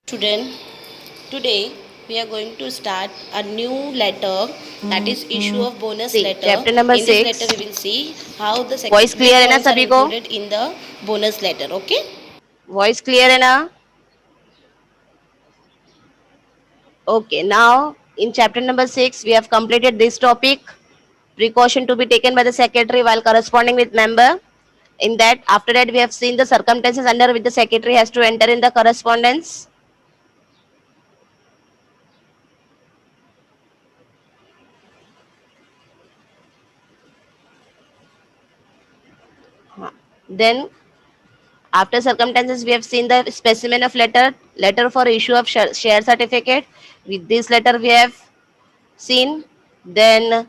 Student, today we are going to start a new letter, that is issue of bonus See, letter. chapter number In this letter 6. we will see how the voice secretary clear है ना calls are सभी को? included in the bonus letter. Okay. Voice clear है ना? Okay, now in chapter number 6 we have completed this topic. Precaution to be taken by the secretary while corresponding with member. In that, after that we have seen the circumstances under which the secretary has to enter in the correspondence. Then after circumstances we have seen the specimen of letter for issue of share certificate. With this letter we have seen. Then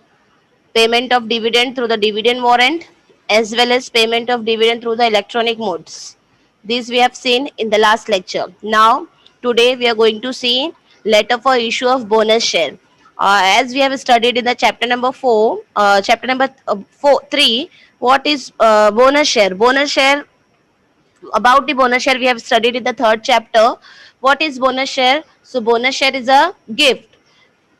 payment of dividend through the dividend warrant, as well as payment of dividend through the electronic modes. This we have seen in the last lecture. Now today we are going to see letter for issue of bonus share. As we have studied in the chapter number 4, chapter number 3, what is bonus share? Bonus share, about the bonus share we have studied in the third chapter. What is bonus share? So bonus share is a gift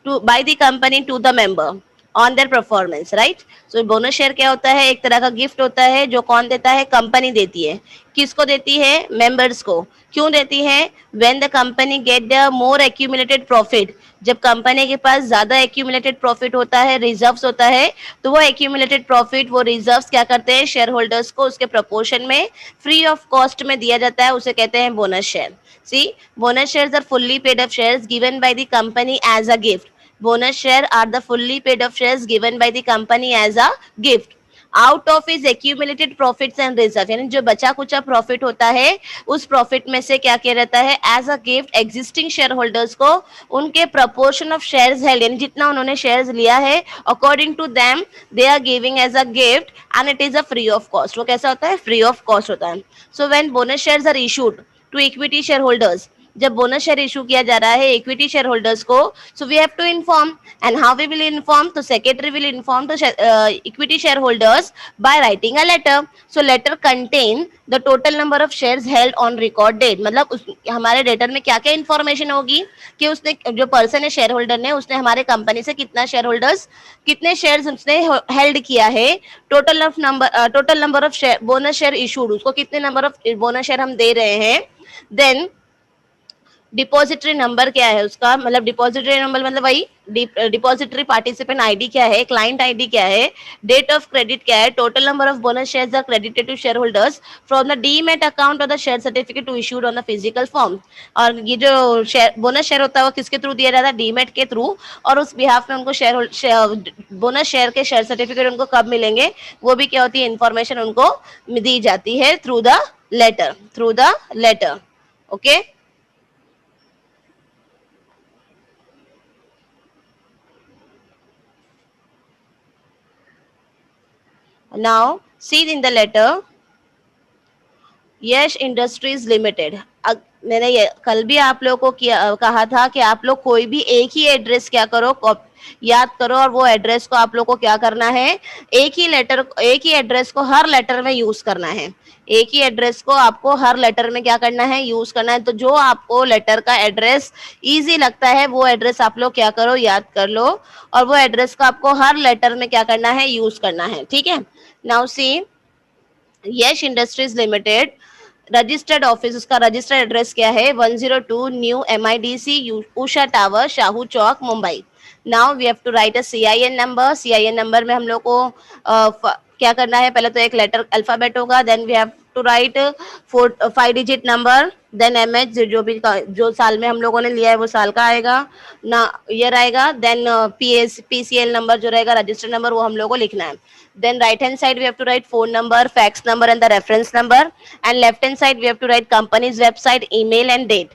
to by the company to the member on their performance, right? So bonus share क्या होता है? एक तरह का gift होता है जो कौन देता है? कंपनी देती है. किसको देती है? मेंबर्स को. क्यों देती है? When the company get the more accumulated profit, जब कंपनी के पास ज्यादा एक्यूमुलेटेड प्रॉफिट होता है, रिजर्व्स होता है, तो वो एक्यूमुलेटेड प्रॉफिट, वो रिजर्व्स क्या करते हैं? शेयर होल्डर्स को उसके प्रपोर्शन में फ्री ऑफ कॉस्ट में दिया जाता है, उसे कहते हैं bonus share. See, bonus shares are fully paid up shares given by the company as a gift. Bonus share are the fully paid up shares given by the company as a gift. Out of is accumulated profits and reserve, यानी जो बचा कुचा profit होता है उस profit में से क्या किया रहता है? As a gift existing share holders को उनके प्रपोर्शन ऑफ शेयर्स हेल्ड, यानी जितना उन्होंने शेयर्स लिया है according to them they are giving as a gift and it is a free of cost. वो कैसा होता है? फ्री ऑफ कॉस्ट होता है. So when bonus shares are issued to equity shareholders, जब बोनस शेयर इशू किया जा रहा है इक्विटी शेयर होल्डर्स को, so we have to inform. And how we will inform? तो secretary will inform to equity shareholders by writing a letter. So letter contain the total number of shares held on record date. मतलब हमारे letter में क्या क्या information होगी कि उसने, जो पर्सन है शेयर होल्डर ने, उसने हमारे कंपनी से कितना शेयर होल्डर्स, कितने शेयर्स उसने हेल्ड किया है, total number of share bonus share issued, उसको कितने नंबर ऑफ बोनस शेयर हम दे रहे हैं. देन डिपॉजिटरी नंबर क्या है उसका, मतलब डिपॉजिटरी नंबर मतलब वही डिपॉजिटरी पार्टिसिपेंट आईडी क्या है, क्लाइंट आईडी क्या है, डेट ऑफ क्रेडिट क्या है, total number of bonus shares are credited to shareholders from the demat account और the share certificate to issued on the physical form. और ये जो शेयर बोनस शेयर होता है वो किसके थ्रू दिया जाता है? डीमेट के थ्रू. और उस बिहाफ में उनको बोनस शेयर के शेयर सर्टिफिकेट उनको कब मिलेंगे, वो भी क्या होती है? इंफॉर्मेशन उनको दी जाती है through the letter. Okay. Now, see in the letter, Yash industries limited. मैंने ये कल भी आप लोगों को कहा था कि आप लोग कोई भी एक ही एड्रेस क्या करो, याद करो, और वो एड्रेस को आप लोग को क्या करना है? एक ही एड्रेस को हर लेटर में यूज करना है. एक ही एड्रेस को आपको हर लेटर में क्या करना है? यूज करना है. तो जो आपको लेटर का एड्रेस इजी लगता है वो एड्रेस आप लोग क्या करो? याद कर लो, और वो एड्रेस को आपको हर लेटर में क्या करना है? यूज करना है. ठीक है. Now see, Yash industries limited registered office, उसका रजिस्टर्ड एड्रेस क्या है? 102 new MIDC Usha tower, Shahu Chowk, Mumbai. Now we have to write a CIN number. CIN number में हम लोग को क्या करना है? पहले तो एक लेटर अल्फाबेट होगा, then we have to write 5 digit number, then MH, जो साल में हम लोगों ने लिया है वो साल का आएगा ना, ईयर आएगा. देन PCL नंबर जो रहेगा, रजिस्टर्ड नंबर, वो हम लोग को लिखना है. Then right hand side we have to write phone number, fax number and the reference number, and left hand side we have to write company's website, email and date.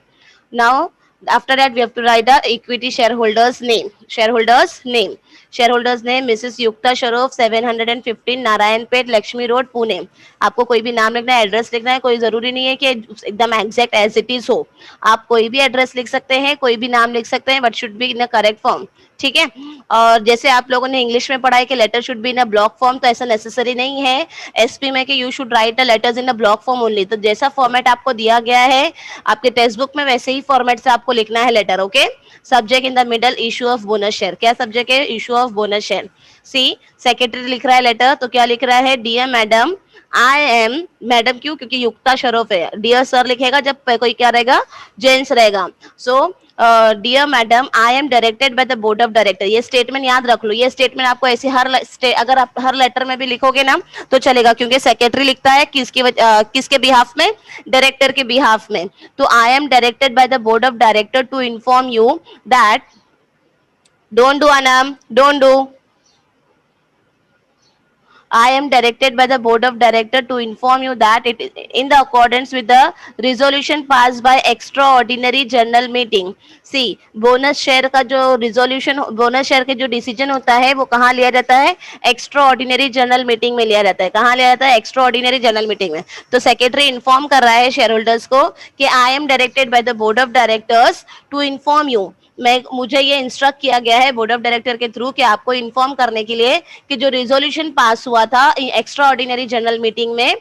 Now after that we have to write the equity shareholders name. Shareholders name Mrs. Yukta Sharof, 715 Narayan pet, Lakshmi road, Pune. आपको कोई भी नाम लिखना है, address लिखना है, कोई जरूरी नहीं है कि एकदम एग्जैक्ट एज इट इज हो. आप कोई भी एड्रेस लिख सकते हैं, कोई भी नाम लिख सकते हैं, but should be in a correct form. ठीक है। और जैसे आप लोगों ने इंग्लिश में पढ़ा है कि letter should be in a block form, तो ऐसा नेसेसरी नहीं है एसपी में कि you should write a letters in a block form only. तो जैसा फॉर्मेट आपको दिया गया है आपके टेक्स्ट बुक में वैसे ही फॉर्मेट से आपको लिखना है letter. Okay, subject in the middle issue of bonus share. क्या सब्जेक्ट है? Issue of bonus share. See, secretary लिख रहा है लेटर, तो क्या लिख रहा है? Dear madam, I am, madam क्यों? क्योंकि युक्ता शरोफ है। डियर सर लिखेगा जब कोई क्या रहेगा, जेंट्स रहेगा। So dear madam, I am directed by the board of director. ये स्टेटमेंट याद रख लो, ये स्टेटमेंट आपको ऐसे अगर आप हर लेटर में भी लिखोगे ना तो चलेगा, क्योंकि सेक्रेटरी लिखता है किसके बिहाफ में? डायरेक्टर के बिहाफ में। तो I am directed by the board of director to inform you that, don't do अनम, don't do, I am directed by the board of director to inform you that it is in the accordance with the resolution passed by extraordinary general meeting. See, bonus share का जो resolution, bonus share के जो decision होता है वो कहाँ लिया जाता है? एक्स्ट्रा ऑर्डिनरी जनरल मीटिंग में लिया जाता है। कहाँ लिया जाता है? एक्स्ट्रा ऑर्डिनरी जनरल मीटिंग में। तो सेक्रेटरी इन्फॉर्म कर रहा है शेयर होल्डर्स को कि I am directed by the board of directors to inform you, मुझे ये इंस्ट्रक्ट किया गया है बोर्ड ऑफ डायरेक्टर के थ्रू कि आपको इन्फॉर्म करने के लिए कि जो रिजोल्यूशन पास हुआ था एक्स्ट्रा ऑर्डिनरी जनरल मीटिंग में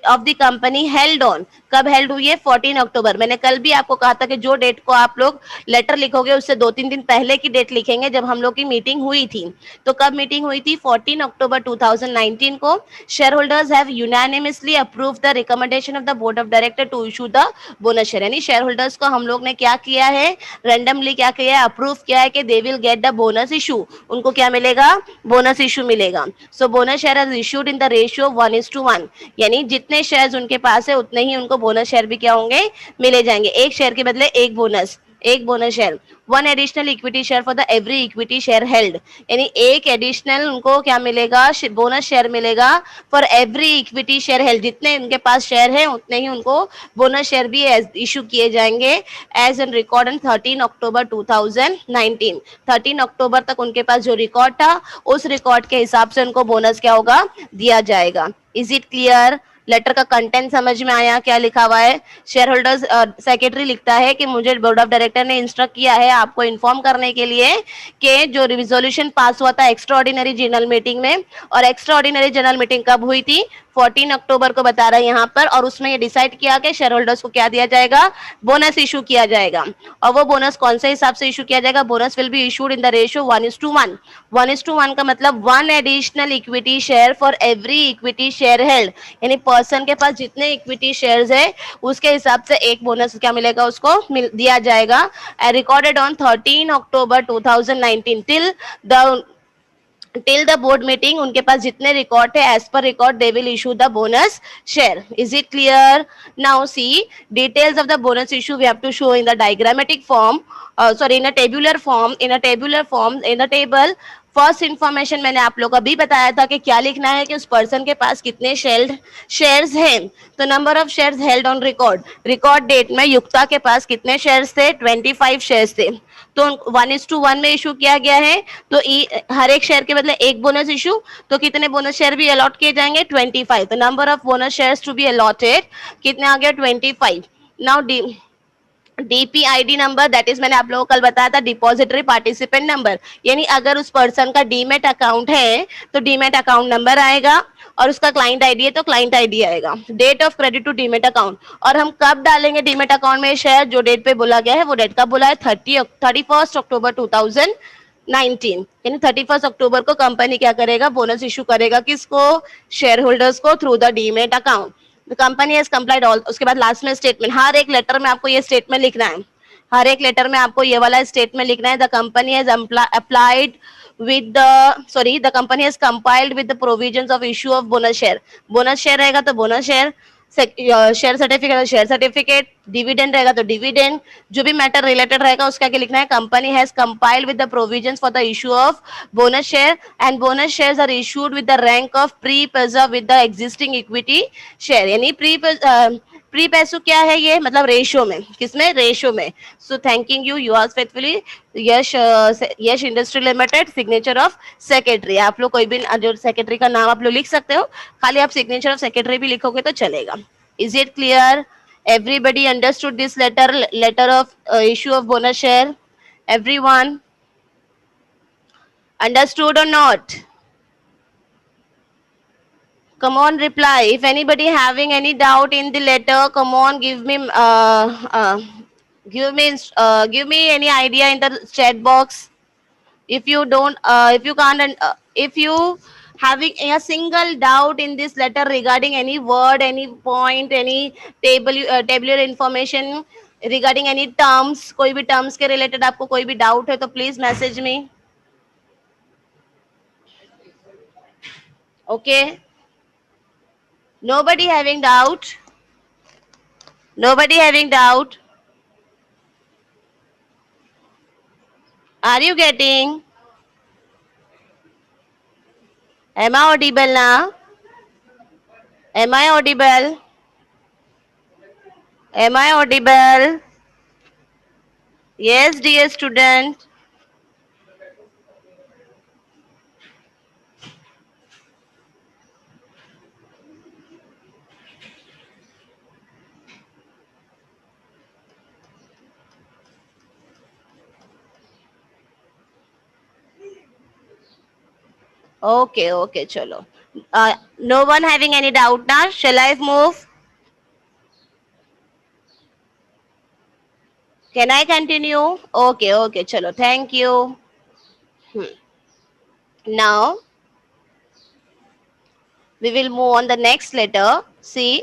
of the company held on, कब हेल्ड हुई है? 14 अक्टूबर। मैंने कल भी आपको कहा था कि जो डेट को आप लोग लेटर लिखोगे उससे 2-3 दिन पहले की डेट लिखेंगे जब हम लोग की मीटिंग हुई थी। तो कब मीटिंग हुई थी? 14 अक्टूबर 2019 को। Share holders have unanimously approve the recommendation of the board of director to issue the bonus share. यानी शेयर होल्डर्स को हम लोग ने क्या किया है? रेंडमली क्या किया है? अप्रूव किया है कि they will get the bonus issue. उनको क्या मिलेगा? बोनस इशू मिलेगा। सो bonus share is issued in the ratio 1:1, यानी जितने शेयर्स उनके पास है उतने ही उनको बोनस शेयर भी क्या होंगे? मिले जाएंगे। एक शेयर के बदले एक बोनस, एक bonus share. One additional equity share for the every equity share held, यानी एक एडिशनल उनको क्या मिलेगा? बोनस शेयर मिलेगा for every equity share held. जितने उनके पास शेयर है उतने ही उनको बोनस शेयर भी इशू किए जाएंगे as an record on 13 October 2019। 13 अक्टूबर तक उनके पास जो रिकॉर्ड था उस रिकॉर्ड के हिसाब से उनको बोनस क्या होगा? दिया जाएगा। Is it clear? लेटर का कंटेंट समझ में आया? क्या लिखा हुआ है? शेयर होल्डर्स, सेक्रेटरी लिखता है कि मुझे बोर्ड ऑफ डायरेक्टर ने इंस्ट्रक्ट किया है आपको इन्फॉर्म करने के लिए कि जो रिजोल्यूशन पास हुआ था एक्स्ट्रा ऑर्डिनरी जनरल मीटिंग में, और एक्स्ट्रा ऑर्डिनरी जनरल मीटिंग कब हुई थी? 14 अक्टूबर को बता रहा है यहाँ पर, और उसमें ये डिसाइड किया कि शेयर होल्डर्स को क्या दिया जाएगा? बोनस इशू किया जाएगा। और वो बोनस कौन से हिसाब से इशू किया जाएगा? Bonus will be issued in the ratio 1:1। 1:1 का मतलब one additional equity share for every equity share held, यानी पर्सन के पास जितने इक्विटी शेयर्स है उसके हिसाब से एक बोनस क्या मिलेगा? उसको दिया जाएगा। Recorded on 13 October 2019 till the board meeting. उनके पास जितने रिकॉर्ड है as per record they will issue the bonus share. Is it clear? Now see, details of the bonus issue we have to show in the diagrammatic form, sorry in a tabular form, in the table. First information मैंने आप लोग को अभी बताया था कि क्या लिखना है कि उस पर्सन के पास कितने शेयर्स हैं। तो number of shares held on record date में युक्ता के पास कितने शेयर्स थे? 25 शेयर्स थे। तो 1:1 में इशू किया गया है, तो हर एक शेयर के बदले एक बोनस इशू, तो कितने बोनस शेयर भी अलॉट किए जाएंगे? 25। तो number of bonus shares to be allotted कितने आ गया? 25। Now DPID number, that is मैंने आप लोगों को कल बताया था डिपॉजिटरी पार्टिसिपेंट नंबर, यानी अगर उस पर्सन का डीमेट अकाउंट है तो डीमेट अकाउंट नंबर आएगा, और उसका क्लाइंट आईडी है तो क्लाइंट आईडी आएगा। Date of credit to demat account, और हम कब डालेंगे डीमेट अकाउंट में शेयर? जो डेट पे बोला गया है वो डेट कब बोला है? 31 अक्टूबर 2019, यानी 31 अक्टूबर को कंपनी क्या करेगा? बोनस इशू करेगा। किसको? शेयर होल्डर्स को, through the demat account. The company has complied all. उसके बाद लास्ट में स्टेटमेंट, हर एक लेटर में आपको ये स्टेटमेंट लिखना है, हर एक लेटर में आपको ये वाला स्टेटमेंट लिखना है। The company has applied with the company has compiled with the provisions of issue of bonus share। Bonus share रहेगा तो bonus share, share certificate share certificate, dividend रहेगा तो डिविडेंड, जो भी मैटर रिलेटेड रहेगा उसका क्या लिखना है? Company has compiled with the provisions for the issue of bonus share, and bonus shares are issued with the rank of pari passu with the existing equity share. यानी pari passu क्या है? ये मतलब रेशियो में, किसमें? Ratio में। So thanking you, you are faithfully Yash industry limited, signature of secretary. आप लोग कोई भी जो सेक्रेटरी का नाम आप लोग लिख सकते हो, खाली आप सिग्नेचर ऑफ सेक्रेटरी भी लिखोगे तो चलेगा। Is it clear? Everybody understood this letter of issue of bonus share? Everyone? Understood or not? Come on, reply. If anybody having any doubt in the letter, come on, give me any idea in the chat box. If you don't, if you can't, if you having a single doubt in this letter regarding any word, any point, any tabular information regarding any terms, कोई भी terms के related आपको कोई भी doubt है तो please message me. Okay. Nobody having doubt. Nobody having doubt. Are you getting? Am I audible now? Am I audible? Am I audible? Yes, dear student. Okay, okay, chalo. No one having any doubt now? Shall I move? Can I continue? Okay, okay, chalo. Thank you. Now, we will move on the next letter. See,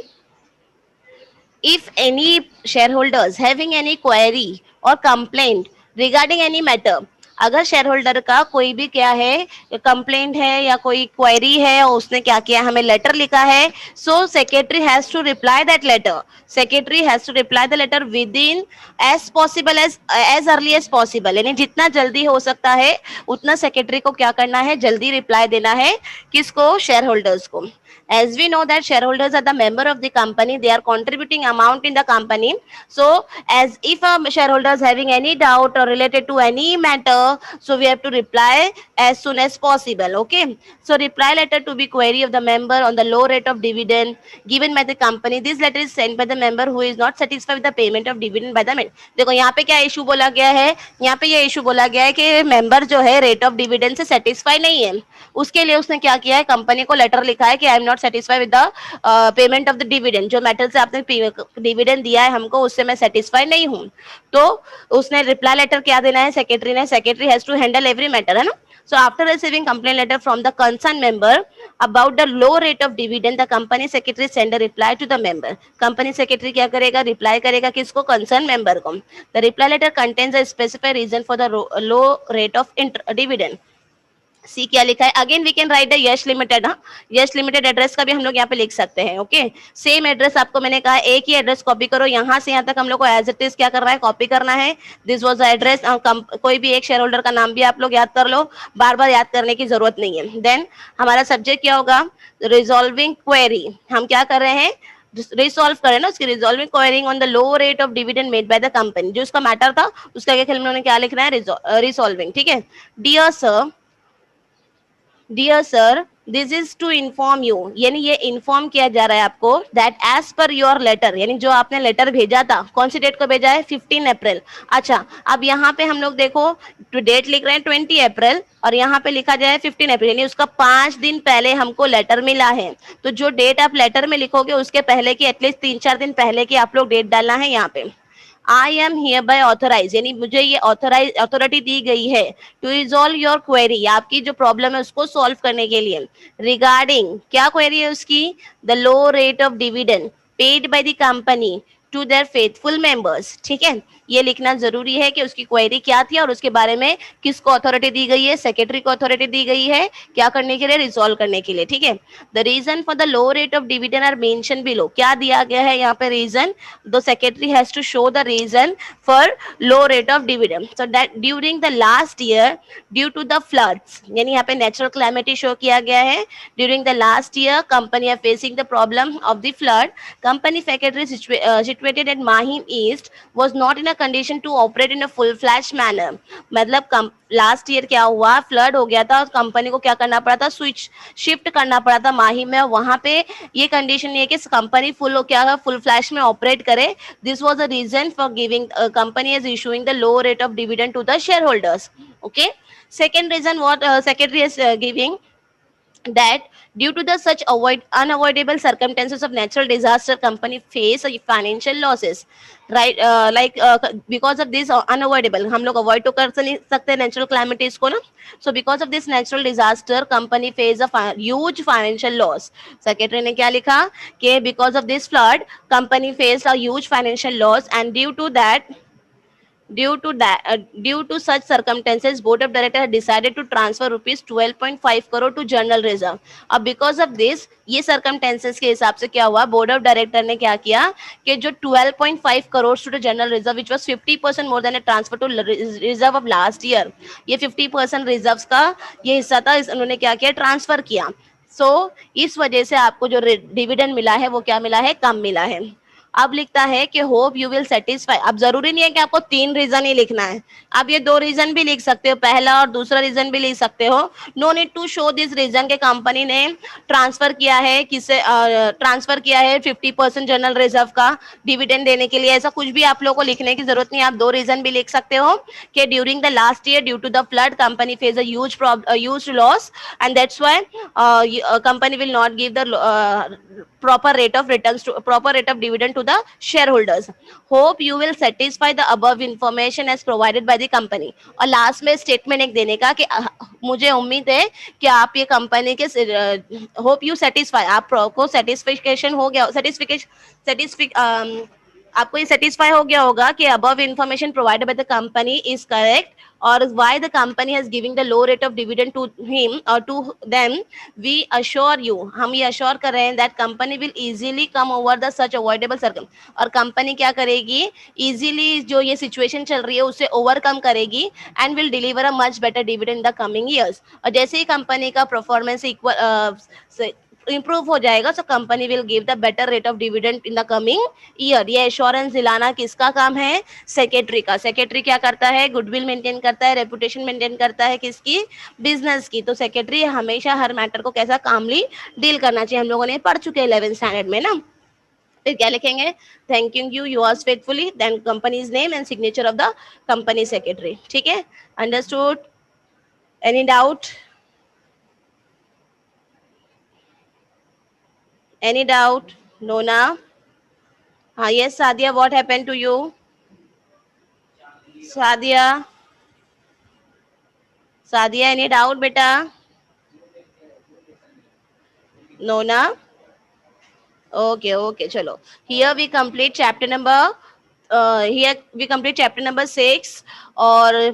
if any shareholders having any query or complaint regarding any matter, अगर share holder का कोई भी क्या है complaint है या कोई query है और उसने क्या किया हमें लेटर लिखा है so secretary has to reply that letter secretary has to reply the letter within as possible as early as possible यानी जितना जल्दी हो सकता है उतना सेक्रेटरी को क्या करना है जल्दी रिप्लाई देना है किसको शेयर होल्डर्स को as we know that shareholders are the member of the company they are contributing amount in the company so as if a shareholder is having any doubt or related to any matter so we have to reply as soon as possible okay so reply letter to be query of the member on the low rate of dividend given by the company this letter is sent by the member who is not satisfied with the payment of dividend by the member देखो यहाँ पे क्या issue बोला गया है यहाँ पे ये इशू बोला गया है कि मेंबर जो है रेट ऑफ डिविडेंड से सेटिस्फाई नहीं है उसके लिए उसने क्या किया है कंपनी को लेटर लिखा है कि I am not satisfy with the payment of the dividend जो मेटल से आपने डिविडेंड दिया है हमको उससे मैं सेटिस्फाई नहीं हूँ तो उसने रिप्लाई लेटर क्या देना है secretary has to handle every matter है ना so after receiving complaint letter from the concerned member about the low rate of dividend the company secretary send a reply to the member company secretary क्या करेगा reply करेगा किसको concerned member को the reply letter contains a specified reason for the low rate of dividend सी क्या लिखा है again we can write the Yash limited हाँ Yash limited address का भी हम लोग यहाँ पे लिख सकते हैं ओके सेम एड्रेस आपको मैंने कहा एक ही एड्रेस कॉपी करो यहाँ से यहाँ तक हम लोग को एज इट इज क्या करना है कॉपी करना है दिस वाज द एड्रेस कोई भी एक शेयर होल्डर का नाम भी आप लोग याद कर लो बार बार याद करने की जरूरत नहीं है देन हमारा सब्जेक्ट क्या होगा रिजॉल्विंग क्वेरी हम क्या कर रहे हैं रिसॉल्व करें ना उसकी resolving quarrying on the low rate of dividend made by the company जो उसका मैटर था उसका क्या हम लोगों ने क्या लिखना है रिसॉल्विंग ठीक है dear sir this is to inform you यानी ये इन्फॉर्म किया जा रहा है आपको that as per your letter यानी जो आपने लेटर भेजा था कौन सी डेट को भेजा है 15 अप्रैल अच्छा अब यहाँ पे हम लोग देखो डेट लिख रहे हैं 20 अप्रैल और यहाँ पे लिखा जाए 15 अप्रैल यानी उसका 5 दिन पहले हमको लेटर मिला है तो जो डेट आप लेटर में लिखोगे उसके पहले की एटलीस्ट 3-4 दिन पहले की आप लोग डेट डालना है यहाँ पे I am here by authorise यानी मुझे ये अथॉरिटी दी गई है टू रिजॉल्व योर क्वेरी आपकी जो प्रॉब्लम है उसको सॉल्व करने के लिए रिगार्डिंग क्या क्वेरी है उसकी the low rate of dividend paid by the company to their faithful members ठीक है ये लिखना जरूरी है कि उसकी क्वेरी क्या थी और उसके बारे में किसको अथॉरिटी दी गई है सेक्रेटरी को अथॉरिटी दी गई है क्या करने के लिए रिजॉल्व करने के लिए ठीक है the reason for the low rate of dividend are mention below क्या दिया गया है यहाँ पे reason the secretary has to show the reason for low rate of dividend so that during the last year due to the floods यानी यहाँ पे natural calamity show किया गया है during the last year company are facing the problem of the flood company secretary situated at Mahim East was not in a condition to operate in a full-fledged manner. मतलब last year क्या हुआ flood हो गया था और company को क्या करना पड़ा था स्विच शिफ्ट करना पड़ा था माहिम में वहां पे ये कंडीशन ये कि कंपनी फुल फ्लैश में ऑपरेट करे this was the reason for giving company is issuing the low rate of dividend to the share holders Okay. Second reason what secretary is giving, that due to the such unavoidable circumstances of natural disaster, company face financial losses, right? Because of this unavoidable, हम लोग avoid तो कर नहीं सकते natural calamities को ना. So because of this natural disaster, company face a huge financial loss. Secretary ने क्या लिखा कि because of this flood, company faced a huge financial loss, and due to such circumstances, board of directors decided to transfer rupees 12.5 crore to general reserve. अब because of this, ये circumstances के हिसाब से क्या हुआ, board of director ने क्या किया कि जो 12.5 crore to the general reserve, which was 50% more than a transfer to reserve of last year, ये 50% reserves का ये हिस्सा था, उन्होंने क्या किया, ट्रांसफर किया. इस वजह से आपको जो डिविडेंड मिला है वो क्या मिला है, कम मिला है. अब लिखता है कि होप यू विल सेटिस्फाई. अब जरूरी नहीं है कि आपको 3 रीजन ही लिखना है, आप ये 2 रीजन भी लिख सकते हो, पहला और दूसरा रीजन भी लिख सकते हो. No need to show this reason के कंपनी ने ट्रांसफर किया है, किसे ट्रांसफर किया है 50% जनरल रिजर्व का डिविडेंड देने के लिए. ऐसा कुछ भी आप लोगों को लिखने की जरूरत नहीं है, आप 2 रीजन भी लिख सकते हो कि during the last year due to the flood company face a huge loss, and that's why company will not give the proper rate of dividend to the shareholders. Hope you will satisfy the above information as provided by the company. और last में statement एक देने का कि मुझे उम्मीद है कि आप ये कंपनी के होप यू सेटिस्फाई, आपको सेटिस्फिकेशन हो गया, आपको ये सेटिस्फाई हो गया होगा कि above information provided by the company is correct, और why the company has giving the low rate of dividend to him और to them. We assure you, हम ये अश्योर कर रहे हैं that company will easily come over the such avoidable circum. और company क्या करेगी, इजीली जो ये सिचुएशन चल रही है उससे ओवरकम करेगी, and will deliver a much better dividend in the coming years. और जैसे ही कंपनी का परफॉर्मेंस इक्वल इंप्रूव हो जाएगा, so company will give the better rate of dividend in the coming year. ये एश्योरेंस दिलाना किसका काम है, सेक्रेटरी का. सेक्रेटरी क्या करता है, गुडविल मेंटेन करता है, रेपुटेशन मेंटेन करता है, किसकी, बिजनेस की. तो सेक्रेटरी हमेशा हर मैटर को कैसा कामली डील करना चाहिए, हम लोगों ने पढ़ चुके हैं 11th स्टैंडर्ड में ना. फिर क्या लिखेंगे, thanking you yours faithfully, then company's name and signature of the company secretary. ठीक है, understood? Any doubt? Any doubt? Nona? Yes, Sadia, what happened to you? Sadia? Sadia, any doubt, beta? Nona? Okay, chalo. Here we complete chapter number 6, or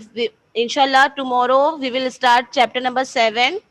inshallah tomorrow we will start chapter number 7.